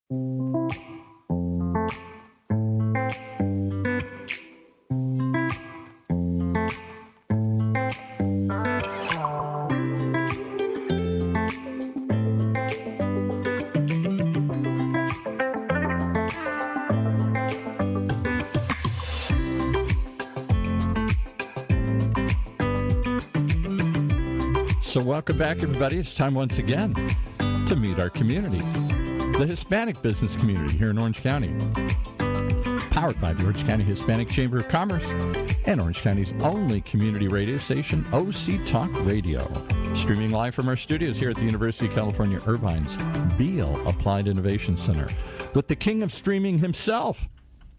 So welcome back, everybody. It's time once again to meet our community, the Hispanic business community here in Orange County. Powered by the Orange County Hispanic Chamber of Commerce and Orange County's only community radio station, OC Talk Radio. Streaming live from our studios here at the University of California, Irvine's Beale Applied Innovation Center with the king of streaming himself,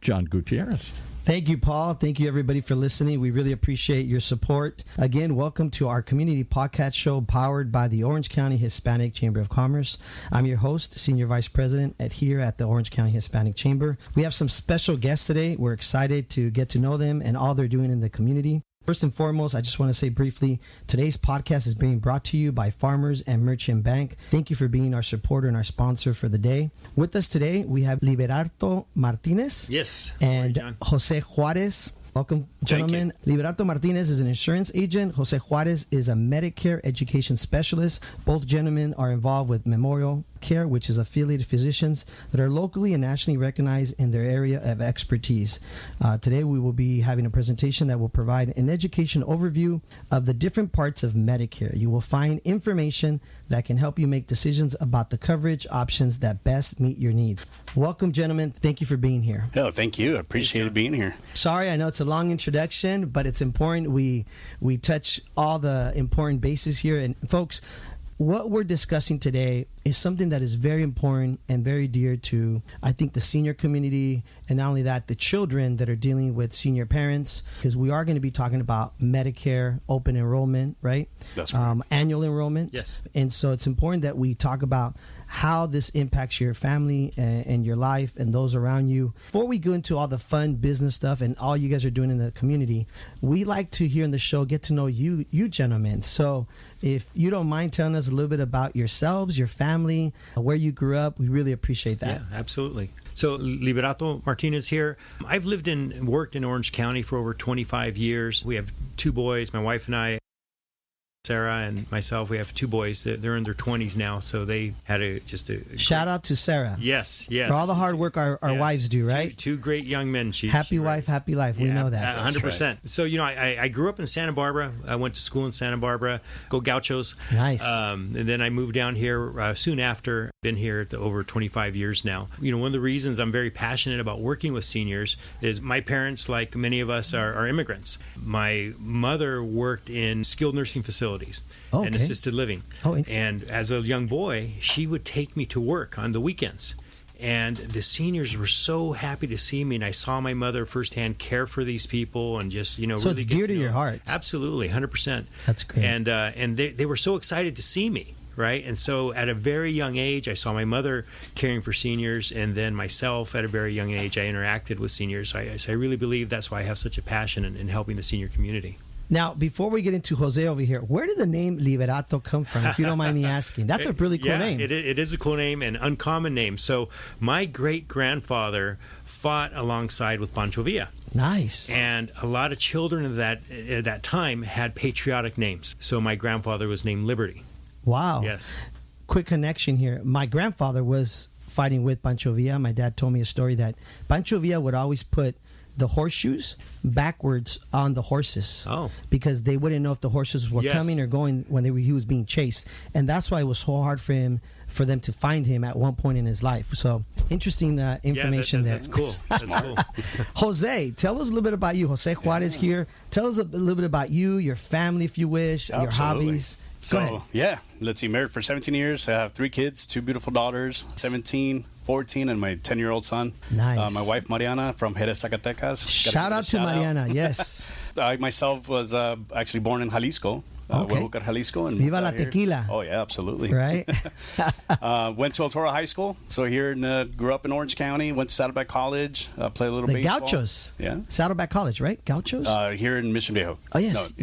John Gutierrez. Thank you, Paul. Thank you, everybody, for listening. We really appreciate your support. Again, welcome to our community podcast show powered by the Orange County Hispanic Chamber of Commerce. I'm your host, Senior Vice President here at the Orange County Hispanic Chamber. We have some special guests today. We're excited to get to know them and all they're doing in the community. First and foremost, I just want to say briefly, today's podcast is being brought to you by Farmers and Merchant Bank. Thank you for being our supporter and our sponsor for the day. With us today, we have Liberato Martinez. Yes. And Jose Juarez. Welcome, gentlemen. Liberato Martinez is an insurance agent. Jose Juarez is a Medicare education specialist. Both gentlemen are involved with Memorial Care, which is affiliated physicians that are locally and nationally recognized in their area of expertise. Today, we will be having a presentation that will provide an education overview of the different parts of Medicare. You will find information that can help you make decisions about the coverage options that best meet your needs. Welcome, gentlemen. Thank you for being here. Oh, thank you. I appreciate being here. Sorry, I know it's a long introduction, but it's important we touch all the important bases here. And folks, what we're discussing today is something that is very important and very dear to, I think, the senior community, and not only that, the children that are dealing with senior parents, because we are going to be talking about Medicare open enrollment, right? That's right. Annual enrollment. Yes. And so it's important that we talk about how this impacts your family and your life and those around you. Before we go into all the fun business stuff and all you guys are doing in the community, we like to, here in the show, get to know you gentlemen. So if you don't mind telling us a little bit about yourselves, your family, where you grew up, we really appreciate that. Yeah, absolutely. So Liberato Martinez here. I've lived and worked in Orange County for over 25 years. We have two boys, my wife and I. Sarah and myself, we have two boys. They're in their 20s now, so they had a shout out to Sarah. Yes. For all the hard work our wives do, right? Two great young men. Happy wife, happy life. We know that. 100%. Right. So, I grew up in Santa Barbara. I went to school in Santa Barbara. Go Gauchos. Nice. And then I moved down here soon after. Been here over 25 years now. One of the reasons I'm very passionate about working with seniors is my parents, like many of us, are immigrants. My mother worked in skilled nursing facilities. And assisted living. And as a young boy, she would take me to work on the weekends. And the seniors were so happy to see me, and I saw my mother firsthand care for these people, and just so really it's dear to your heart. Absolutely, 100%. That's great. And they were so excited to see me. Right. And so at a very young age, I saw my mother caring for seniors, and then myself at a very young age, I interacted with seniors. So I really believe that's why I have such a passion in helping the senior community. Now, before we get into Jose over here, where did the name Liberato come from, if you don't mind me asking? That's a really cool name. It is a cool name and uncommon name. So my great-grandfather fought alongside with Pancho Villa. Nice. And a lot of children at that time had patriotic names. So my grandfather was named Liberty. Wow. Yes. Quick connection here. My grandfather was fighting with Pancho Villa. My dad told me a story that Pancho Villa would always put the horseshoes backwards on the horses. Because they wouldn't know if the horses were coming or going when he was being chased. And that's why it was so hard for them to find him at one point in his life. So interesting information there. That's cool. That's cool. Jose, tell us a little bit about you. Jose Juarez here. Tell us a little bit about you, your family, if you wish, your hobbies. So, let's see, married for 17 years. I have 3 kids, 2 beautiful daughters, 17, 14, and my 10-year-old son. Nice. My wife, Mariana, from Juarez, Zacatecas. Shout out to Mariana, yes. I myself was actually born in Jalisco. Huejucar, Jalisco. And Viva la tequila. Oh, yeah, absolutely. Right? Went to El Toro High School. So here, grew up in Orange County. Went to Saddleback College. Played a little baseball. The Gauchos. Yeah. Saddleback College, right? Gauchos? Here in Mission Viejo. Oh, yes.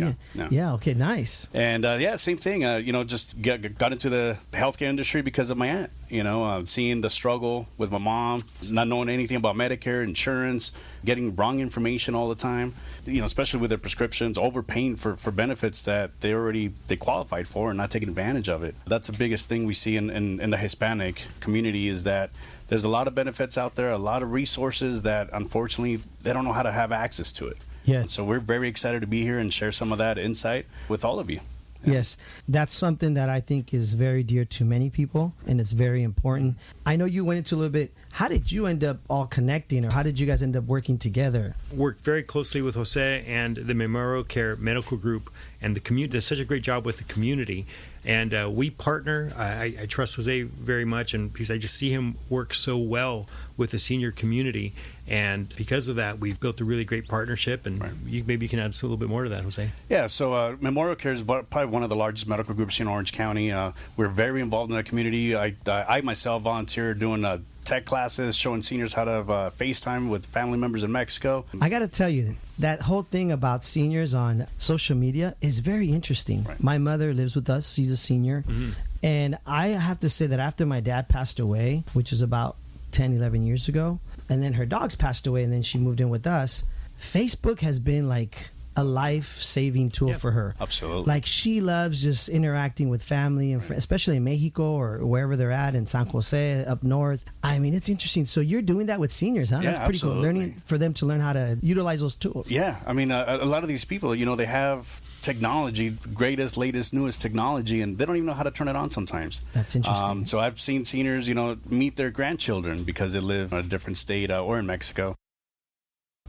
Yeah, okay, nice. And, same thing. Just got into the healthcare industry because of my aunt. Seeing the struggle with my mom, not knowing anything about Medicare, insurance, getting wrong information all the time, especially with their prescriptions, overpaying for benefits that they qualified for and not taking advantage of it. That's the biggest thing we see in the Hispanic community, is that there's a lot of benefits out there, a lot of resources that unfortunately they don't know how to have access to it. Yeah. So we're very excited to be here and share some of that insight with all of you. Yeah. Yes, that's something that I think is very dear to many people, and it's very important. I know you went into a little bit. How did you end up all connecting, or how did you guys end up working together? Worked very closely with Jose and the Memorial Care Medical Group and the community. Does such a great job with the community. And we partner. I trust Jose very much, and because I just see him work so well with the senior community. And because of that, we've built a really great partnership. And maybe you can add a little bit more to that, Jose. Yeah, so Memorial Care is probably one of the largest medical groups in Orange County. We're very involved in the community. I myself volunteer doing tech classes, showing seniors how to FaceTime with family members in Mexico. I got to tell you, that whole thing about seniors on social media is very interesting. Right. My mother lives with us. She's a senior. Mm-hmm. And I have to say that after my dad passed away, which is about 10, 11 years ago, and then her dogs passed away, and then she moved in with us, Facebook has been like a life-saving tool for her. Absolutely. Like, she loves just interacting with family, and especially in Mexico or wherever they're at, in San Jose, up north. I mean, it's interesting. So you're doing that with seniors, huh? Yeah, that's pretty absolutely. Cool. Learning for them to learn how to utilize those tools. Yeah, I mean, a lot of these people, they have technology, greatest, latest, newest technology, and they don't even know how to turn it on sometimes. That's interesting. So I've seen seniors, meet their grandchildren because they live in a different state or in Mexico.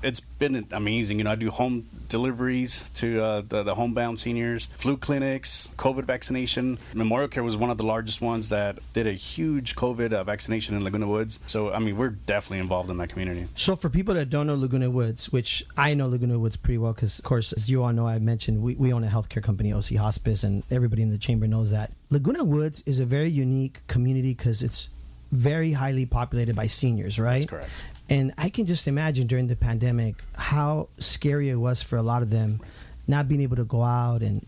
It's been amazing. I do home deliveries to the homebound seniors, flu clinics, COVID vaccination. Memorial Care was one of the largest ones that did a huge COVID vaccination in Laguna Woods. So, I mean, we're definitely involved in that community. So for people that don't know Laguna Woods, which I know Laguna Woods pretty well because, of course, as you all know, I mentioned we own a healthcare company, OC Hospice, and everybody in the chamber knows that. Laguna Woods is a very unique community because it's very highly populated by seniors, right? That's correct. And I can just imagine during the pandemic how scary it was for a lot of them not being able to go out and,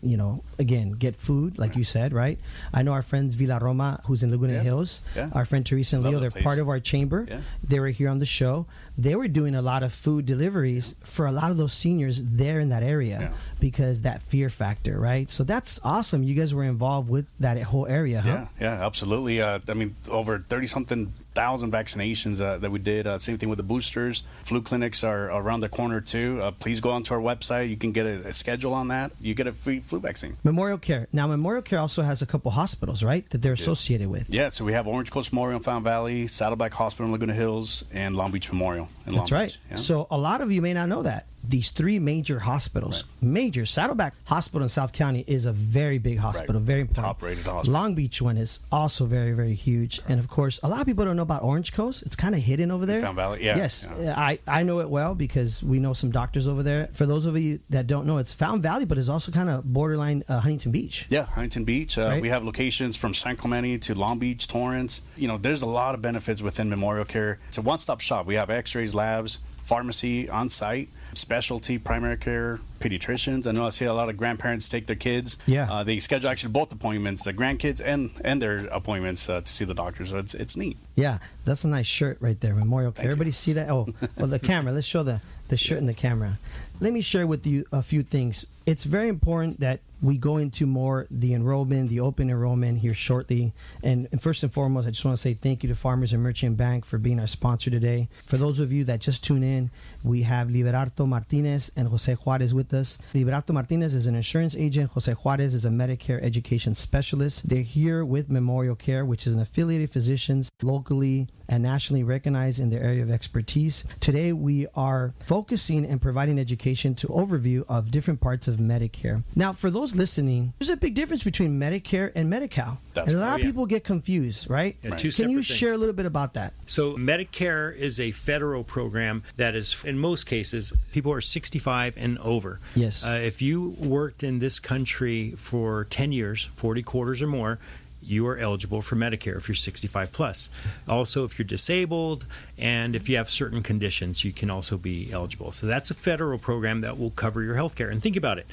again, get food, like you said, right? I know our friends Villa Roma, who's in Laguna Hills, our friend Teresa and Leo, they're part of our chamber. Yeah. They were here on the show. They were doing a lot of food deliveries for a lot of those seniors there in that area because that fear factor, right? So that's awesome. You guys were involved with that whole area, huh? Yeah, absolutely. I mean, over 30-something thousand vaccinations that we did. Same thing with the boosters. Flu clinics are around the corner too. Please go onto our website. You can get a schedule on that. You get a free flu vaccine. Memorial Care. Now, Memorial Care also has a couple hospitals, right, that they're associated with? Yeah, so we have Orange Coast Memorial in Fountain Valley, Saddleback Hospital in Laguna Hills, and Long Beach Memorial in Long Beach. That's right. Yeah. So a lot of you may not know that. These three major hospitals, major. Saddleback Hospital in South County is a very big hospital, very important. Top-rated hospital. Long Beach one is also very, very huge. And of course, a lot of people don't know about Orange Coast. It's kind of hidden over there. Fountain Valley, yeah. Yes, yeah. I know it well because we know some doctors over there. For those of you that don't know, it's Fountain Valley, but it's also kind of borderline Huntington Beach. Yeah, Huntington Beach. Right? We have locations from San Clemente to Long Beach, Torrance. There's a lot of benefits within Memorial Care. It's a one-stop shop. We have x-rays, labs, pharmacy on site, specialty, primary care, pediatricians. I know I see a lot of grandparents take their kids. Yeah. They schedule actually both appointments, the grandkids and their appointments to see the doctor. So it's neat. Yeah, that's a nice shirt right there, Memorial Care. Thank Everybody you. see that? Oh, well, the camera. Let's show the shirt in the camera. Let me share with you a few things. It's very important that we go into more the enrollment, the open enrollment here shortly. And first and foremost, I just want to say thank you to Farmers and Merchant Bank for being our sponsor today. For those of you that just tune in, we have Liberato Martinez and Jose Juarez with us. Liberato Martinez is an insurance agent. Jose Juarez is a Medicare education specialist. They're here with Memorial Care, which is an affiliated physicians locally and nationally recognized in their area of expertise. Today, we are focusing and providing education to overview of different parts of Medicare. Now, for those listening, there's a big difference between Medicare and Medi-Cal. And a lot of people get confused, right? Yeah, Right. two Can you separate share a things. little bit about that? So Medicare is a federal program that is, in most cases, people are 65 and over. Yes. If you worked in this country for 10 years, 40 quarters or more, you are eligible for Medicare if you're 65 plus. Also, if you're disabled and if you have certain conditions, you can also be eligible. So that's a federal program that will cover your health care. And think about it.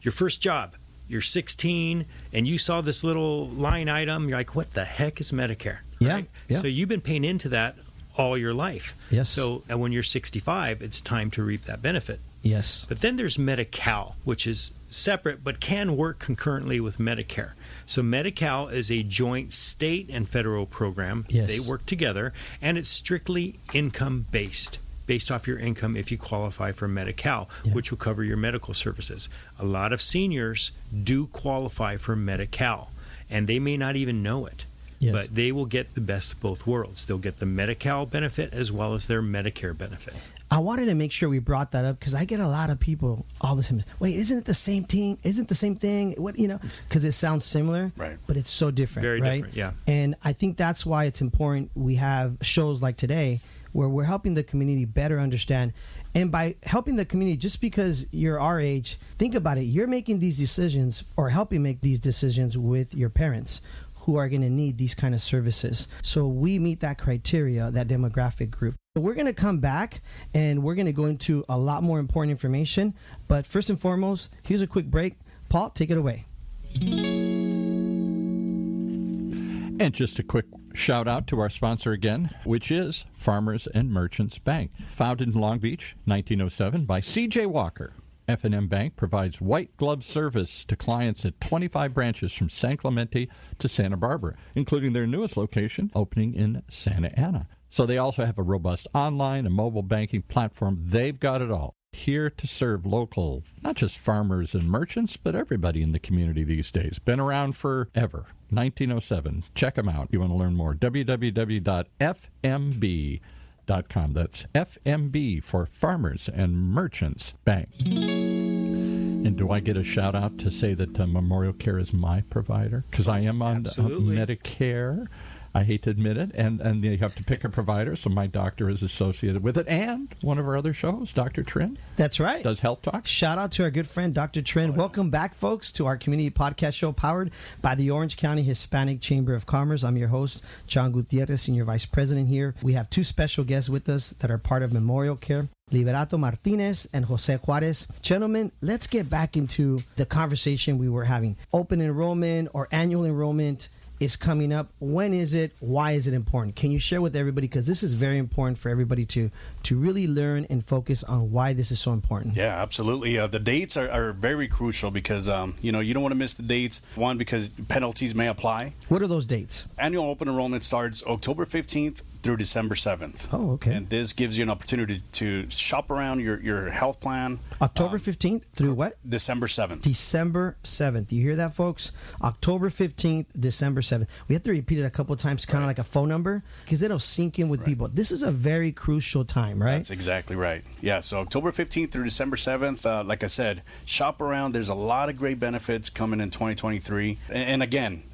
Your first job, you're 16 and you saw this little line item. You're like, what the heck is Medicare? Yeah, right? yeah. So you've been paying into that all your life. Yes. So and when you're 65, it's time to reap that benefit. Yes. But then there's Medi-Cal, which is separate but can work concurrently with Medicare. So Medi-Cal is a joint state and federal program. Yes. They work together, and it's strictly income-based, based off your income if you qualify for Medi-Cal, which will cover your medical services. A lot of seniors do qualify for Medi-Cal, and they may not even know it. Yes. But they will get the best of both worlds. They'll get the Medi-Cal benefit as well as their Medicare benefit. I wanted to make sure we brought that up because I get a lot of people all the time. Wait, isn't it the same thing? Isn't it the same thing? What, because it sounds similar, Right. but it's so different. Very right? different, yeah. And I think that's why it's important we have shows like today where we're helping the community better understand. And by helping the community, just because you're our age, think about it. You're making these decisions or helping make these decisions with your parents who are going to need these kind of services. So we meet that criteria, that demographic group. So we're going to come back and we're going to go into a lot more important information. But first and foremost, here's a quick break. Paul, take it away. And just a quick shout out to our sponsor again, which is Farmers and Merchants Bank. Founded in Long Beach, 1907 by C.J. Walker. F&M Bank provides white glove service to clients at 25 branches from San Clemente to Santa Barbara, including their newest location opening in Santa Ana. So they also have a robust online and mobile banking platform. They've got it all. Here to serve local, not just farmers and merchants, but everybody in the community these days. Been around forever. 1907. Check them out. You want to learn more. www.fmb.com. That's FMB for Farmers and Merchants Bank. And do I get a shout out to say that Memorial Care is my provider? Because I am on Medicare. I hate to admit it, and you have to pick a provider, so my doctor is associated with it. And one of our other shows, Dr. Trin. That's right. Does Health Talk. Shout out to our good friend, Dr. Trin. Welcome back, folks, to our community podcast show powered by the Orange County Hispanic Chamber of Commerce. I'm your host, John Gutierrez, Senior Vice President here. We have two special guests with us that are part of Memorial Care, Liberato Martinez and Jose Juarez. Gentlemen, let's get back into the conversation we were having. Open enrollment or annual enrollment is coming up. When is it? Why is it important? Can you share with everybody? Because this is very important for everybody to really learn and focus on why this is so important. Yeah, absolutely. The dates are very crucial because, you don't want to miss the dates. One, because penalties may apply. What are those dates? Annual open enrollment starts October 15th through December 7th. Oh, okay. And this gives you an opportunity to shop around your health plan. October 15th through what? December 7th. December 7th. You hear that, folks? October 15th, December 7th. We have to repeat it a couple of times, kind of like a phone number, because it'll sink in with people. This is a very crucial time, right? That's exactly right. Yeah, so October 15th through December 7th, like I said, shop around. There's a lot of great benefits coming in 2023. And again,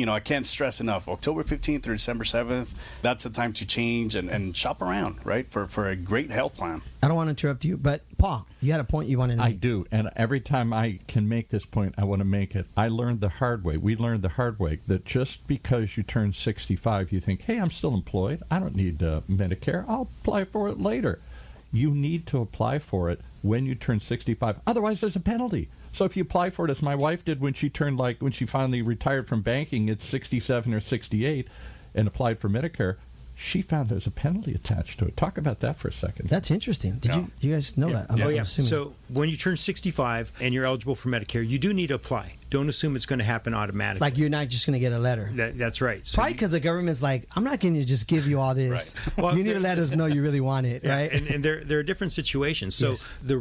I can't stress enough, October 15th through December 7th, that's the time to change and shop around, right, for a great health plan. I don't want to interrupt you, but Paul, you had a point you wanted to make. I do, and every time I can make this point, I want to make it. I learned the hard way. We learned the hard way that just because you turn 65, you think, hey, I'm still employed. I don't need Medicare. I'll apply for it later. You need to apply for it when you turn 65. Otherwise, there's a penalty. So if you apply for it, as my wife did when she finally retired from banking at 67 or 68 and applied for Medicare, she found there's a penalty attached to it. Talk about that for a second. That's interesting. Did you guys know that? I'm assuming. So when you turn 65 and you're eligible for Medicare, you do need to apply. Don't assume it's going to happen automatically. Like you're not just going to get a letter. That's right. So Probably because the government's like, I'm not going to just give you all this. Right. Well, you need to let us know you really want it, right? And there are different situations. So the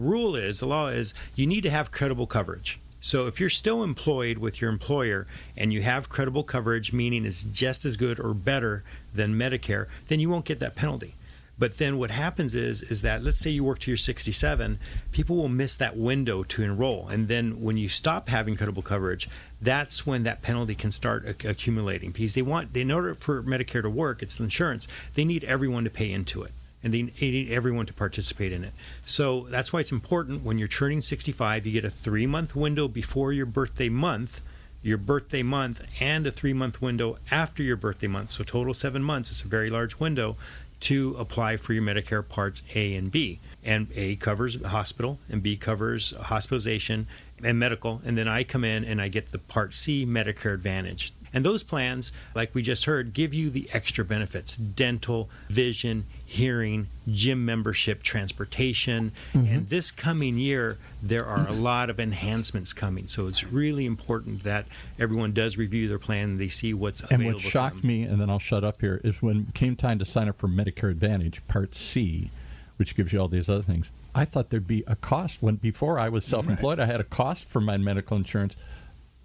law is you need to have credible coverage. So if you're still employed with your employer and you have credible coverage, meaning it's just as good or better than Medicare, then you won't get that penalty. But then what happens is that, let's say you work till you're 67, people will miss that window to enroll. And then when you stop having credible coverage, that's when that penalty can start accumulating. Because in order for Medicare to work, it's insurance, they need everyone to pay into it. And they need everyone to participate in it. So that's why it's important when you're turning 65, you get a 3-month window before your birthday month, and a 3-month window after your birthday month. So total 7 months. It's a very large window to apply for your Medicare Parts A and B. And A covers hospital, and B covers hospitalization and medical. And then I come in and I get the Part C Medicare Advantage. And those plans, like we just heard, give you the extra benefits: dental, vision, hearing, gym membership, transportation. And this coming year, there are a lot of enhancements coming. So it's really important that everyone does review their plan and they see what's available. And what shocked me, and then I'll shut up here, is when it came time to sign up for Medicare Advantage, Part C, which gives you all these other things, I thought there'd be a cost. When before I was self-employed, I had a cost for my medical insurance.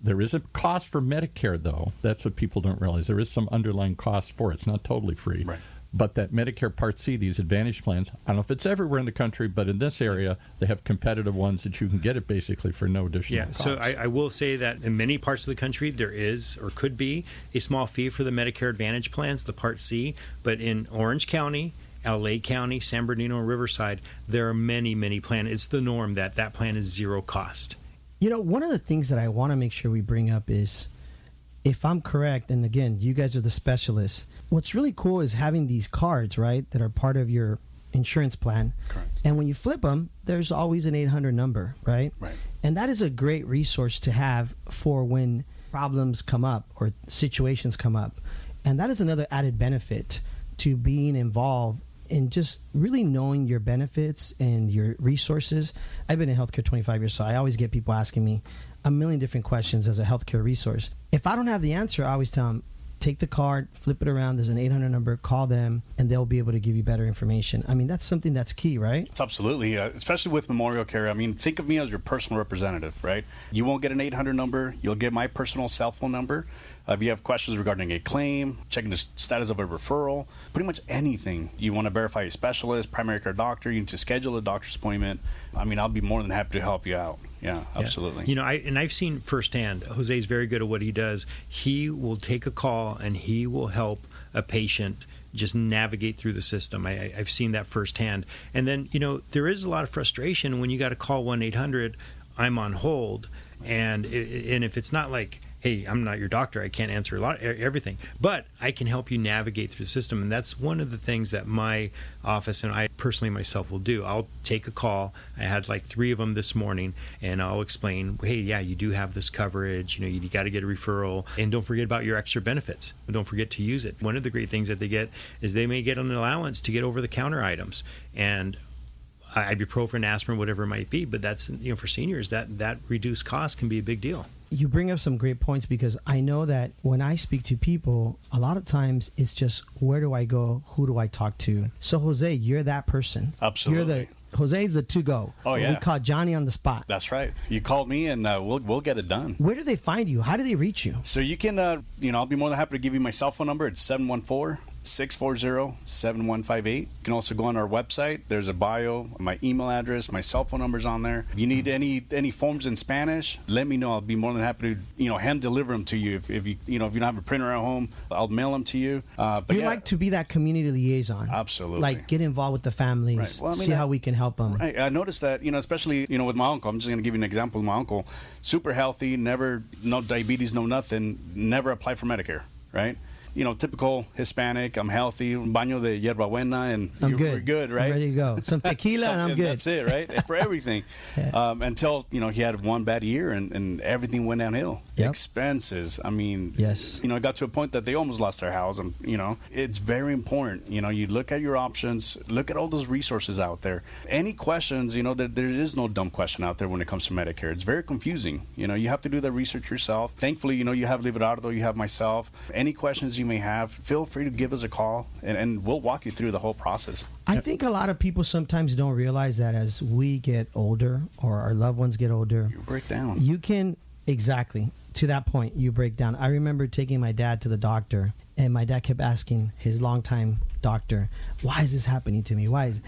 There is a cost for Medicare, though. That's what people don't realize. There is some underlying cost for it. It's not totally free. Right. But that Medicare Part C, these Advantage plans, I don't know if it's everywhere in the country, but in this area, they have competitive ones that you can get it basically for no additional cost. So I will say that in many parts of the country, there is or could be a small fee for the Medicare Advantage plans, the Part C. But in Orange County, LA County, San Bernardino, and Riverside, there are many, many plans. It's the norm that plan is zero cost. You know, one of the things that I want to make sure we bring up is, if I'm correct, and again, you guys are the specialists, what's really cool is having these cards, right, that are part of your insurance plan. Correct. And when you flip them, there's always an 800 number, right? Right. And that is a great resource to have for when problems come up or situations come up. And that is another added benefit to being involved in just really knowing your benefits and your resources. I've been in healthcare 25 years, so I always get people asking me a million different questions as a healthcare resource. If I don't have the answer, I always tell them, take the card, flip it around, there's an 800 number, call them, and they'll be able to give you better information. I mean, that's something that's key, right? It's absolutely, especially with Memorial Care. I mean, think of me as your personal representative, right? You won't get an 800 number. You'll get my personal cell phone number. If you have questions regarding a claim, checking the status of a referral, pretty much anything. You want to verify a specialist, primary care doctor, you need to schedule a doctor's appointment. I mean, I'll be more than happy to help you out. Yeah, absolutely. You know, I've seen firsthand, Jose's very good at what he does. He will take a call and he will help a patient just navigate through the system. I've seen that firsthand. And then, you know, there is a lot of frustration when you got to call 1-800, I'm on hold. And if it's not like, hey, I'm not your doctor, I can't answer everything, but I can help you navigate through the system. And that's one of the things that my office and I personally myself will do. I'll take a call. I had like 3 of them this morning, and I'll explain, hey, yeah, you do have this coverage, you know, you got to get a referral, and don't forget about your extra benefits. Don't forget to use it. One of the great things that they get is they may get an allowance to get over-the-counter items, and ibuprofen, aspirin, whatever it might be, but that's, you know, for seniors, that reduced cost can be a big deal. You bring up some great points, because I know that when I speak to people, a lot of times it's just, where do I go? Who do I talk to? So, Jose, you're that person. Absolutely. Jose's the to-go. Oh, yeah. We call Johnny on the spot. That's right. You call me and we'll get it done. Where do they find you? How do they reach you? So you can, I'll be more than happy to give you my cell phone number. It's 714-640-7158. You can also go on our website. There's a bio, my email address, my cell phone number's on there. If you need any forms in Spanish, let me know. I'll be more than happy to, hand deliver them to you. If you don't have a printer at home, I'll mail them to you. We like to be that community liaison. Absolutely. Like, get involved with the families, Right. Well, see how we can help them. Right. I noticed that, especially, with my uncle. I'm just going to give you an example of my uncle. Super healthy, no diabetes, no nothing, never applied for Medicare, right? Typical Hispanic. I'm healthy, baño de hierba buena, and we're good, right? I'm ready to go. Some tequila and I'm good. That's it, right? For everything. Yeah. Until, he had one bad year and everything went downhill. Yep. Expenses. I mean, yes. It got to a point that they almost lost their house. And, it's very important. You look at your options, look at all those resources out there. Any questions, there is no dumb question out there when it comes to Medicare. It's very confusing. You have to do the research yourself. Thankfully, you have Liberato, you have myself. Any questions you may have, feel free to give us a call and we'll walk you through the whole process. I think a lot of people sometimes don't realize that as we get older or our loved ones get older, You break down. You can, exactly, to that point, you break down. I remember taking my dad to the doctor, and my dad kept asking his longtime doctor, why is this happening to me? Why is,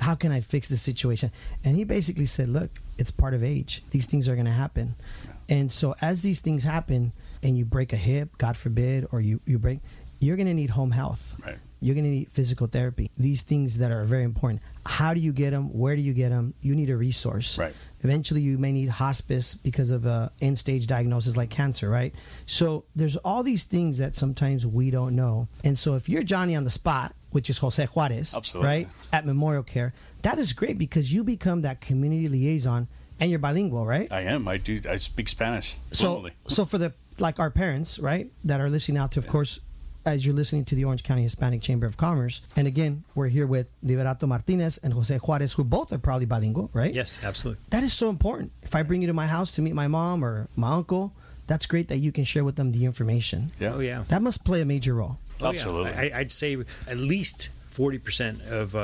how can I fix this situation? And he basically said, look, it's part of age. These things are going to happen. Yeah. And so as these things happen, and you break a hip, God forbid, or you break, you're going to need home health. Right. You're going to need physical therapy. These things that are very important. How do you get them? Where do you get them? You need a resource. Right. Eventually, you may need hospice because of a end-stage diagnosis like cancer, right? So there's all these things that sometimes we don't know. And so if you're Johnny on the spot, which is Jose Juarez, Absolutely. Right, at Memorial Care, that is great because you become that community liaison. And you're bilingual, right? I am. I speak Spanish fluently. So for the like our parents, right, that are listening out to, of course, as you're listening to the Orange County Hispanic Chamber of Commerce. And again, we're here with Liberato Martinez and Jose Juarez, who both are probably bilingual, right? Yes, absolutely. That is so important. If I bring you to my house to meet my mom or my uncle, that's great that you can share with them the information. Yeah. Oh, yeah. That must play a major role. Oh, Absolutely. Yeah. I'd say at least 40% of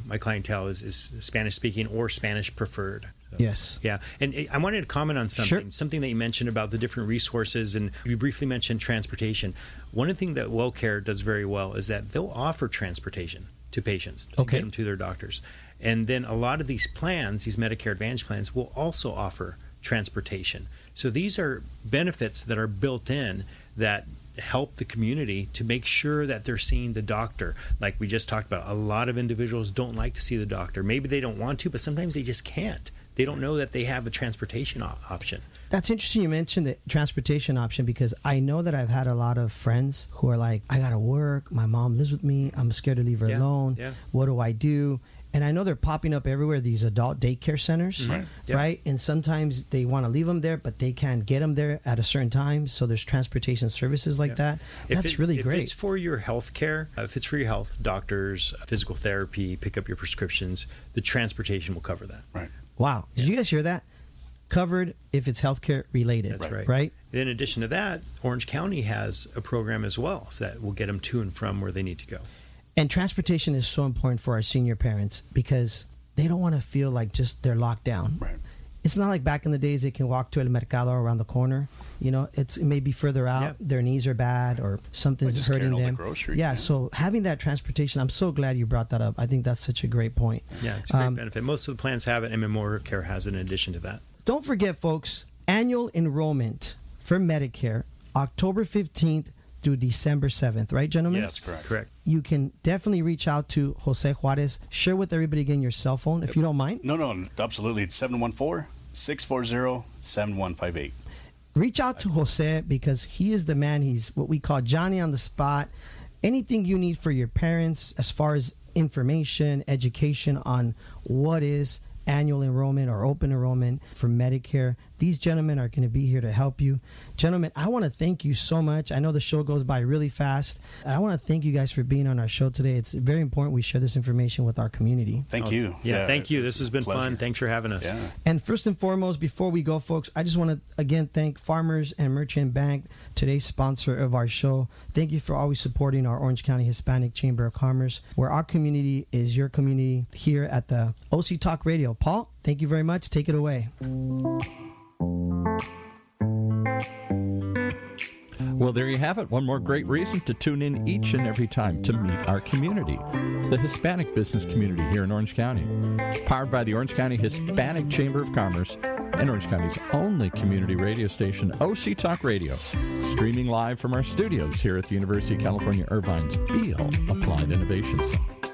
my clientele is Spanish speaking or Spanish preferred. So, Yes. Yeah. And I wanted to comment on something, Sure. something that you mentioned about the different resources, and you briefly mentioned transportation. One of the things that WellCare does very well is that they'll offer transportation to patients to Okay. get them to their doctors. And then a lot of these plans, these Medicare Advantage plans, will also offer transportation. So these are benefits that are built in that help the community to make sure that they're seeing the doctor. Like we just talked about, a lot of individuals don't like to see the doctor. Maybe they don't want to, but sometimes they just can't. They don't know that they have a transportation option. That's interesting you mentioned the transportation option, because I know that I've had a lot of friends who are like, I got to work. My mom lives with me. I'm scared to leave her Yeah, alone. yeah. What do I do? And I know they're popping up everywhere, these adult daycare centers, Right. Yeah. right? And sometimes they want to leave them there, but they can't get them there at a certain time. So there's transportation services like that. That's really If great. it's for your health care, if it's for your health, doctors, physical therapy, pick up your prescriptions, the transportation will cover that. Right. Wow. Did you guys hear that? Covered if it's healthcare related. That's right. Right? In addition to that, Orange County has a program as well, so that will get them to and from where they need to go. And transportation is so important for our senior parents because they don't want to feel like just they're locked down. Right. It's not like back in the days they can walk to El Mercado around the corner. You know, it may be further out. Yeah. Their knees are bad or something's just hurting carrying all the them. groceries, yeah, man. so having that transportation, I'm so glad you brought that up. I think that's such a great point. Yeah, it's a great benefit. Most of the plans have it, and Memorial Care has it in addition to that. Don't forget, folks, annual enrollment for Medicare, October 15th through December 7th. Right, gentlemen? Yes, correct. Correct. You can definitely reach out to Jose Juarez. Share with everybody again your cell phone, if you don't mind. No, absolutely. It's 714-640-7158. Reach out to Jose because he is the man. He's what we call Johnny on the spot. Anything you need for your parents as far as information, education on what is annual enrollment or open enrollment for Medicare, these gentlemen are going to be here to help you. Gentlemen, I want to thank you so much. I know the show goes by really fast. And I want to thank you guys for being on our show today. It's very important we share this information with our community. Thank you. Yeah, thank you. This it's has been a pleasure. fun. Thanks for having us. Yeah. And first and foremost, before we go, folks, I just want to again thank Farmers and Merchant Bank, today's sponsor of our show. Thank you for always supporting our Orange County Hispanic Chamber of Commerce, where our community is your community here at the OC Talk Radio. Paul, thank you very much. Take it away. Well, there you have it. One more great reason to tune in each and every time to meet our community, the Hispanic business community here in Orange County. Powered by the Orange County Hispanic Chamber of Commerce and Orange County's only community radio station, OC Talk Radio. Streaming live from our studios here at the University of California, Irvine's Beale Applied Innovation Center.